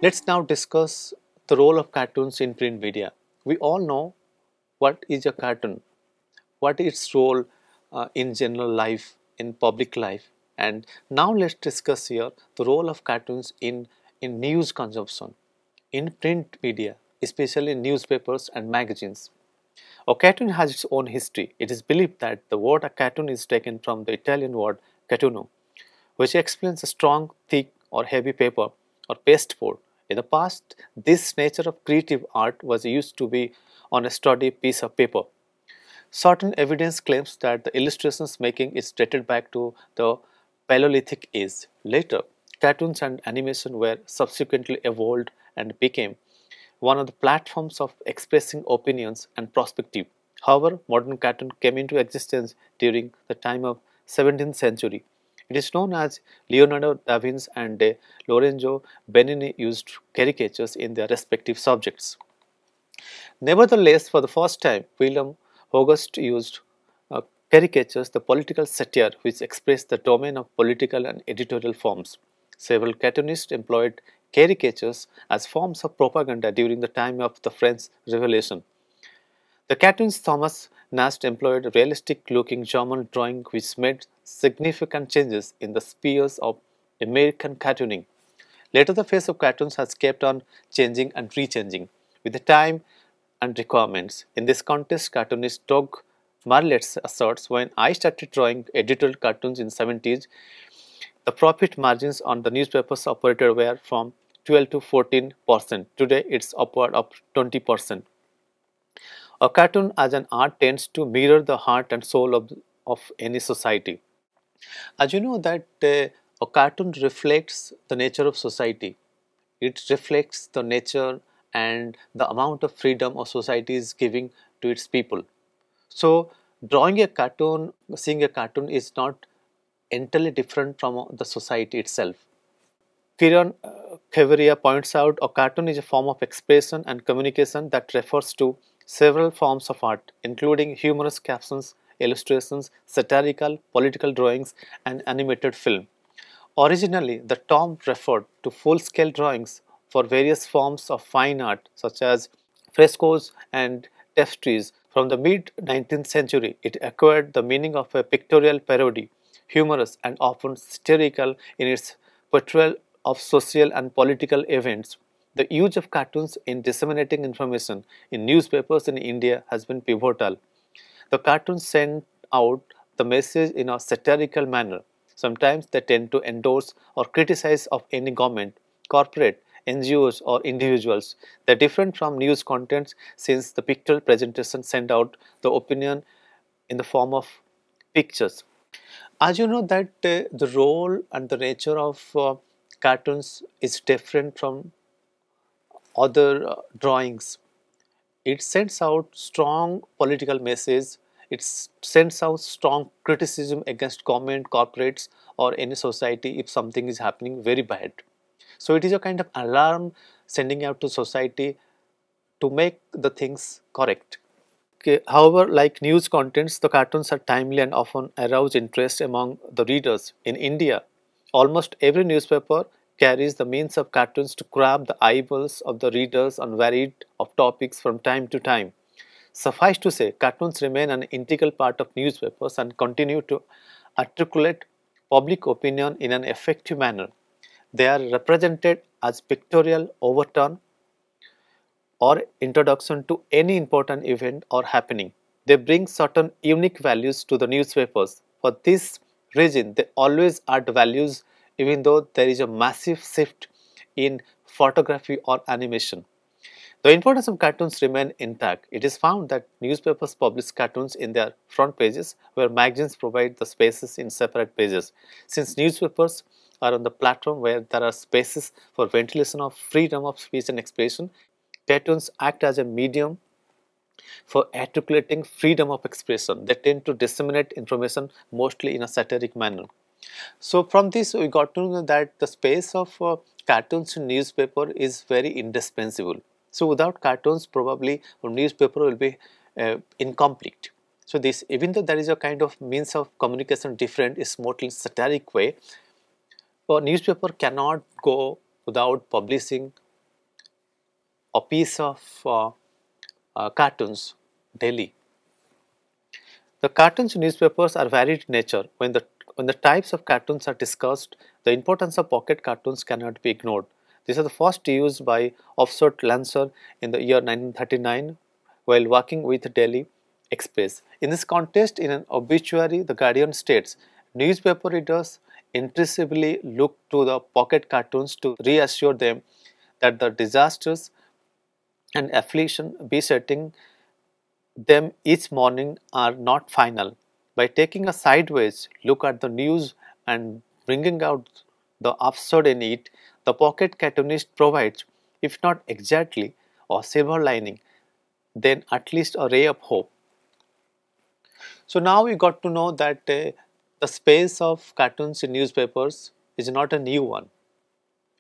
Let's now discuss the role of cartoons in print media. We all know what is a cartoon, what is its role in general life, in public life, and now let's discuss here the role of cartoons in news consumption, in print media, especially newspapers and magazines. A cartoon has its own history. It is believed that the word a cartoon is taken from the Italian word cartuno, which explains a strong, thick, or heavy paper or pasteboard. In the past, this nature of creative art was used to be on a sturdy piece of paper. Certain evidence claims that the illustrations making is dated back to the Paleolithic age. Later, cartoons and animation were subsequently evolved and became one of the platforms of expressing opinions and perspective. However, modern cartoon came into existence during the time of 17th century. It is known as Leonardo da Vinci and Lorenzo Bernini used caricatures in their respective subjects. Nevertheless, for the first time, William August used uh, caricatures, the political satire, which expressed the domain of political and editorial forms. Several cartoonists employed caricatures as forms of propaganda during the time of the French Revolution. The cartoonist Thomas Nast employed realistic-looking German drawing which made significant changes in the spheres of American cartooning. Later, the face of cartoons has kept on changing and rechanging with the time and requirements. In this context, cartoonist Doug Marlett asserts, when I started drawing editorial cartoons in the 70s, the profit margins on the newspapers operated were from 12 to 14%. Today, it's upward of 20%. A cartoon as an art tends to mirror the heart and soul of any society. As you know that a cartoon reflects the nature of society. It reflects the nature and the amount of freedom a society is giving to its people. So drawing a cartoon, seeing a cartoon is not entirely different from the society itself. Kiran Khevaria points out a cartoon is a form of expression and communication that refers to several forms of art, including humorous captions, illustrations, satirical, political drawings, and animated film. Originally, the term referred to full-scale drawings for various forms of fine art such as frescoes and tapestries. From the mid-19th century, it acquired the meaning of a pictorial parody, humorous and often satirical in its portrayal of social and political events. The use of cartoons in disseminating information in newspapers in India has been pivotal. The cartoons send out the message in a satirical manner. Sometimes they tend to endorse or criticize of any government, corporate, NGOs or individuals. They are different from news contents since the pictorial presentation send out the opinion in the form of pictures. As you know that the role and the nature of cartoons is different from other drawings. It sends out strong political message. It sends out strong criticism against government, corporates or any society if something is happening very bad. So it is a kind of alarm sending out to society to make the things correct. Okay. However, like news contents, the cartoons are timely and often arouse interest among the readers. In India, almost every newspaper carries the means of cartoons to grab the eyeballs of the readers on varied of topics from time to time. Suffice to say, cartoons remain an integral part of newspapers and continue to articulate public opinion in an effective manner. They are represented as pictorial overturn or introduction to any important event or happening. They bring certain unique values to the newspapers. For this reason, they always add values even though there is a massive shift in photography or animation. The importance of cartoons remain intact. It is found that newspapers publish cartoons in their front pages where magazines provide the spaces in separate pages. Since newspapers are on the platform where there are spaces for ventilation of freedom of speech and expression, cartoons act as a medium for articulating freedom of expression. They tend to disseminate information mostly in a satiric manner. So from this we got to know that the space of cartoons in newspaper is very indispensable. So without cartoons probably our newspaper will be incomplete. So this, even though there is a kind of means of communication different, is mostly satiric way, a newspaper cannot go without publishing a piece of cartoons daily. The cartoons newspapers are varied in nature. When the types of cartoons are discussed, the importance of pocket cartoons cannot be ignored. These are the first used by Offset Lancer in the year 1939 while working with Delhi Express. In this context, in an obituary, The Guardian states, newspaper readers intrinsically look to the pocket cartoons to reassure them that the disasters and affliction besetting them each morning are not final. By taking a sideways look at the news and bringing out the absurd in it, the pocket cartoonist provides, if not exactly a silver lining, then at least a ray of hope. So now we got to know that the space of cartoons in newspapers is not a new one.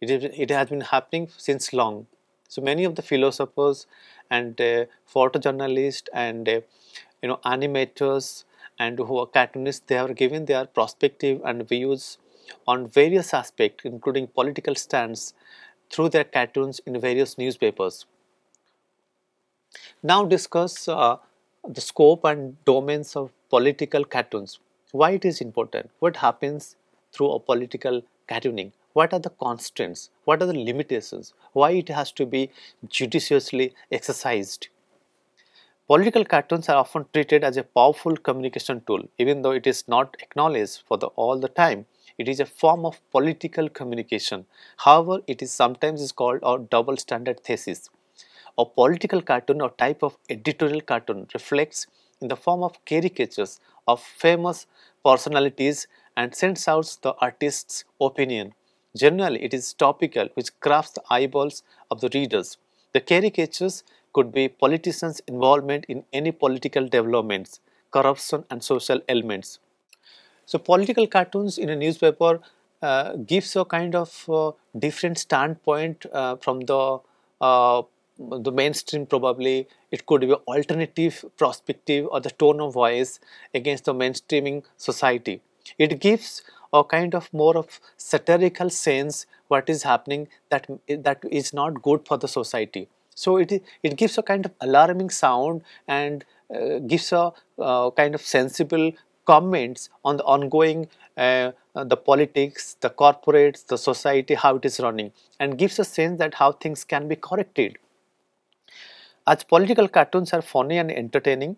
It has been happening since long. So many of the philosophers and photojournalists and animators and who are cartoonists, they have given their perspective and views on various aspects, including political stands, through their cartoons in various newspapers. Now discuss the scope and domains of political cartoons. Why it is important? What happens through a political cartooning? What are the constraints? What are the limitations? Why it has to be judiciously exercised? Political cartoons are often treated as a powerful communication tool, even though it is not acknowledged for all the time. It is a form of political communication. However, it is sometimes is called a double standard thesis. A political cartoon or type of editorial cartoon reflects in the form of caricatures of famous personalities and sends out the artist's opinion. Generally, it is topical, which grabs the eyeballs of the readers. The caricatures could be politicians' involvement in any political developments, corruption and social elements. So political cartoons in a newspaper gives a kind of different standpoint from the mainstream. Probably it could be alternative perspective or the tone of voice against the mainstreaming society. It gives a kind of more of satirical sense what is happening that is not good for the society. So it gives a kind of alarming sound and gives a kind of sensible comments on the ongoing the politics, the corporates, the society, how it is running, and gives a sense that how things can be corrected. As political cartoons are funny and entertaining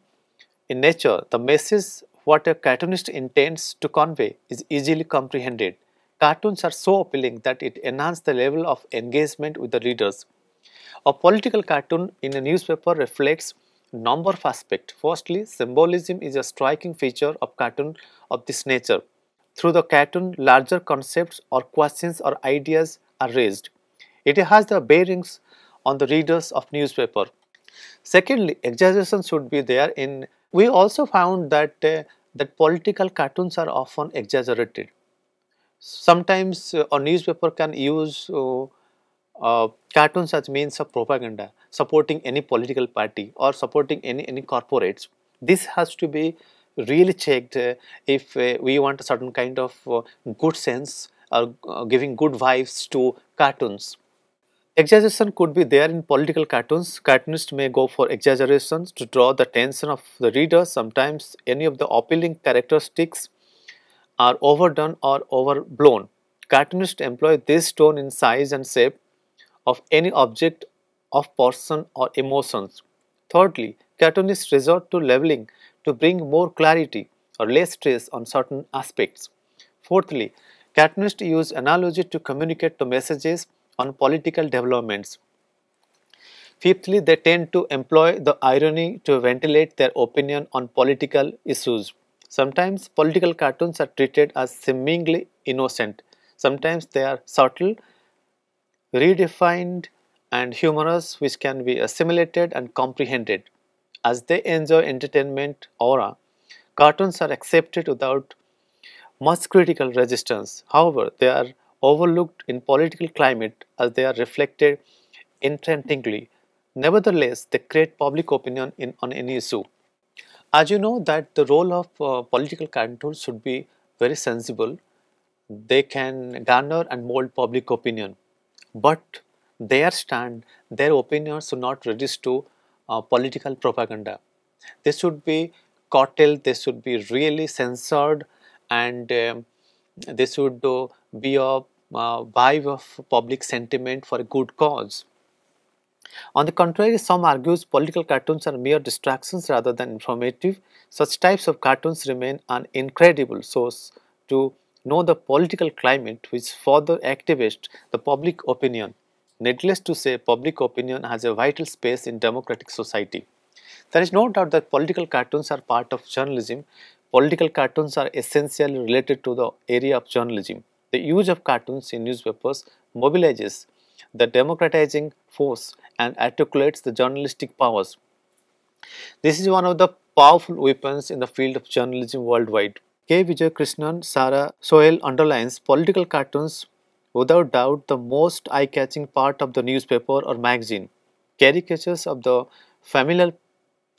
in nature, the message what a cartoonist intends to convey is easily comprehended. Cartoons are so appealing that it enhances the level of engagement with the readers. A political cartoon in a newspaper reflects a number of aspects. Firstly, symbolism is a striking feature of cartoon of this nature. Through the cartoon, larger concepts or questions or ideas are raised. It has the bearings on the readers of newspaper. Secondly, exaggeration should be there in. We also found that that political cartoons are often exaggerated. Sometimes a newspaper can use cartoons as means of propaganda, supporting any political party or supporting any corporates. This has to be really checked if we want a certain kind of good sense or giving good vibes to cartoons. Exaggeration could be there in political cartoons. Cartoonists may go for exaggerations to draw the attention of the reader. Sometimes any of the appealing characteristics are overdone or overblown. Cartoonists employ this tone in size and shape of any object of person or emotions. Thirdly, cartoonists resort to leveling to bring more clarity or less stress on certain aspects. Fourthly, cartoonists use analogy to communicate the messages on political developments. Fifthly, they tend to employ the irony to ventilate their opinion on political issues. Sometimes political cartoons are treated as seemingly innocent. Sometimes they are subtle, redefined, and humorous, which can be assimilated and comprehended. As they enjoy entertainment aura, cartoons are accepted without much critical resistance. However, they are overlooked in political climate as they are reflected intensely. Nevertheless, they create public opinion on any issue. As you know that the role of political cartoons should be very sensible. They can garner and mold public opinion, but their stand, their opinions should not reduce to political propaganda. They should be curtailed, they should be really censored, and they should be a vibe of public sentiment for a good cause. On the contrary, some argues political cartoons are mere distractions rather than informative. Such types of cartoons remain an incredible source to know the political climate, which further activates the public opinion. Needless to say, public opinion has a vital space in democratic society. There is no doubt that political cartoons are part of journalism. Political cartoons are essentially related to the area of journalism. The use of cartoons in newspapers mobilizes the democratizing force and articulates the journalistic powers. This is one of the powerful weapons in the field of journalism worldwide. K. Vijay Krishnan Sarah Soel underlines political cartoons without doubt the most eye-catching part of the newspaper or magazine. Caricatures of the familiar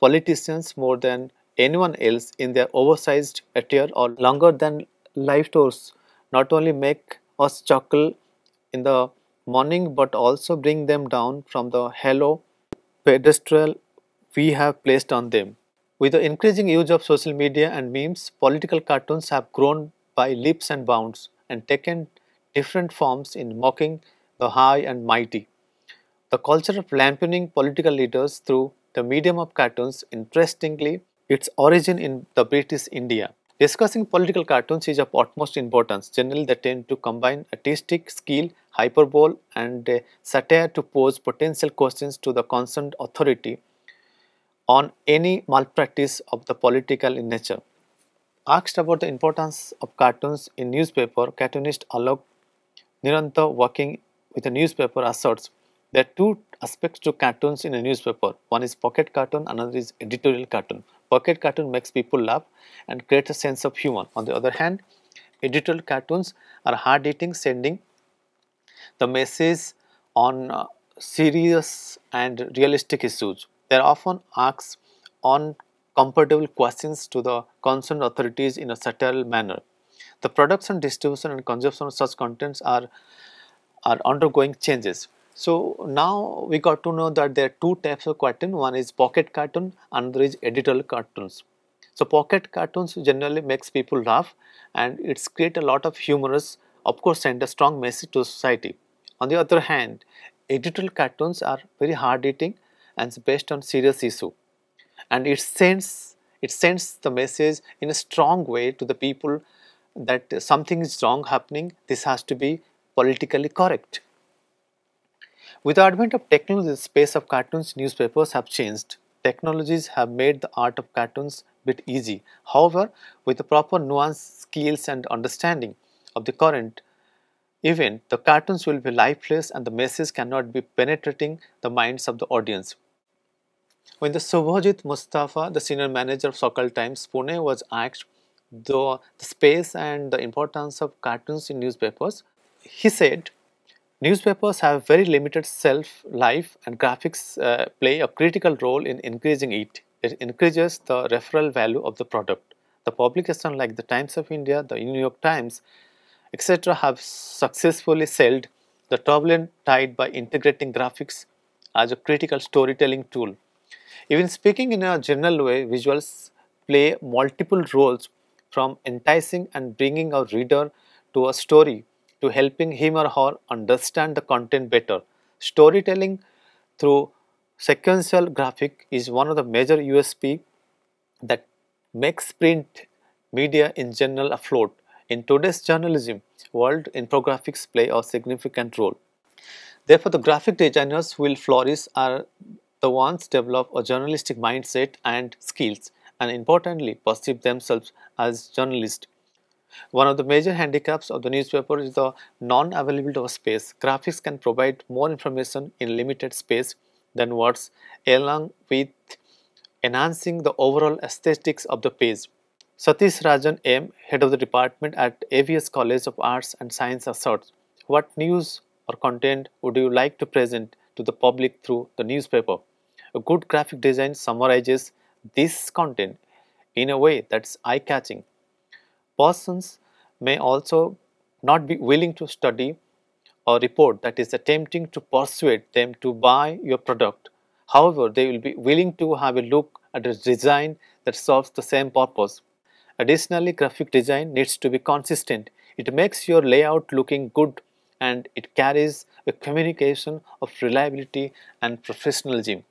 politicians more than anyone else in their oversized attire or longer than life tours not only make us chuckle in the morning but also bring them down from the halo pedestal we have placed on them. With the increasing use of social media and memes, political cartoons have grown by leaps and bounds and taken different forms in mocking the high and mighty. The culture of lampooning political leaders through the medium of cartoons, interestingly, its origin in the British India. Discussing political cartoons is of utmost importance. Generally, they tend to combine artistic skill, hyperbole, and satire to pose potential questions to the concerned authority on any malpractice of the political in nature. Asked about the importance of cartoons in newspaper, cartoonist Alok Niranta, working with a newspaper, asserts there are two aspects to cartoons in a newspaper. One is pocket cartoon, another is editorial cartoon. Pocket cartoon makes people laugh and create a sense of humor. On the other hand, editorial cartoons are hard hitting, sending the message on serious and realistic issues. They often ask uncomfortable questions to the concerned authorities in a subtle manner. The production, distribution, and consumption of such contents are undergoing changes. So now we got to know that there are two types of cartoon. One is pocket cartoon, another is editorial cartoons. So pocket cartoons generally makes people laugh and it's create a lot of humorous, of course, send a strong message to society. On the other hand, editorial cartoons are very hard hitting and it's based on serious issue, and it sends the message in a strong way to the people that something is wrong happening. This has to be politically correct. With the advent of technology, the space of cartoons newspapers have changed. Technologies have made the art of cartoons a bit easy. However, with the proper nuance, skills and understanding of the current event, the cartoons will be lifeless and the message cannot be penetrating the minds of the audience. When the Subhajit Mustafa, the senior manager of Sakal Times Pune, was asked the space and the importance of cartoons in newspapers, he said, newspapers have very limited shelf life and graphics play a critical role in increasing it. It increases the referral value of the product. The publications like the Times of India, the New York Times, etc. have successfully sailed the turbulent tide by integrating graphics as a critical storytelling tool. Even speaking in a general way, visuals play multiple roles, from enticing and bringing a reader to a story to helping him or her understand the content better. Storytelling through sequential graphic is one of the major USP that makes print media in general afloat. In today's journalism world, infographics play a significant role. Therefore, the graphic designers will flourish are the ones develop a journalistic mindset and skills and importantly perceive themselves as journalists. One of the major handicaps of the newspaper is the non-availability of space. Graphics can provide more information in limited space than words, along with enhancing the overall aesthetics of the page. Satish Rajan M., head of the department at AVS College of Arts and Science, asserts, what news or content would you like to present to the public through the newspaper? A good graphic design summarizes this content in a way that's eye-catching. Persons may also not be willing to study or report that is attempting to persuade them to buy your product. However, they will be willing to have a look at a design that serves the same purpose. Additionally, graphic design needs to be consistent. It makes your layout looking good and it carries a communication of reliability and professionalism.